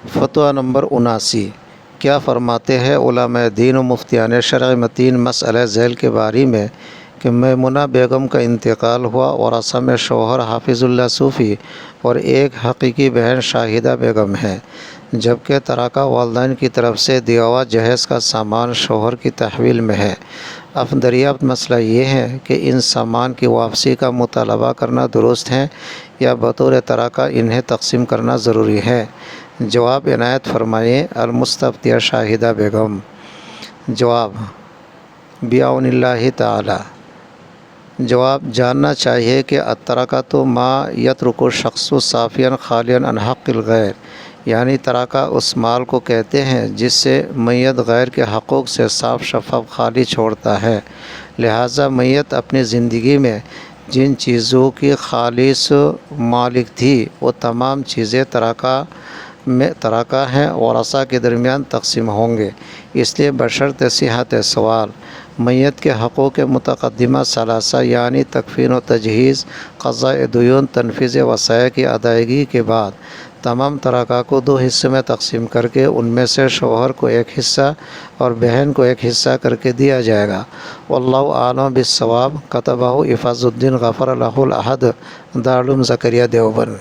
فتویٰ نمبر 79۔ کیا فرماتے ہیں علماء دین و مفتیان شرع متین مسئلہ ذیل کے بارے میں کہ میمونہ بیگم کا انتقال ہوا اور میں شوہر حافظ اللہ صوفی اور ایک حقیقی بہن شاہدہ بیگم ہے، جبکہ ترکہ والدین کی طرف سے دیا ہوا جہیز کا سامان شوہر کی تحویل میں ہے۔ اب دریافت مسئلہ یہ ہے کہ ان سامان کی واپسی کا مطالبہ کرنا درست ہے یا بطور ترکہ انہیں تقسیم کرنا ضروری ہے؟ جواب عنایت فرمائیں المستفتیہ شاہدہ بیگم۔ جواب بعون اللہ تعالی۔ جواب جاننا چاہیے کہ الترکۃ ما یترک الشخص صافیا خالیا عن حق الغیر، یعنی ترکہ اس مال کو کہتے ہیں جس سے میت غیر کے حقوق سے صاف شفاف خالی چھوڑتا ہے۔ لہٰذا میت اپنی زندگی میں جن چیزوں کی خالص مالک تھی وہ تمام چیزیں ترکہ ہیں، ورثاء کے درمیان تقسیم ہوں گے۔ اس لیے بشرط صحت سوال میت کے حقوق متقدمہ ثلاثہ یعنی تکفین و تجہیز، قضاء دیون، تنفیذ وصایا کی ادائیگی کے بعد تمام ترکہ کو 2 حصے میں تقسیم کر کے ان میں سے شوہر کو 1 حصہ اور بہن کو 1 حصہ کر کے دیا جائے گا۔ واللہ اعلم بالصواب۔ کتبہ حفاظ الدین غفر لہ الاحد، دارالعلوم زکریا دیوبند۔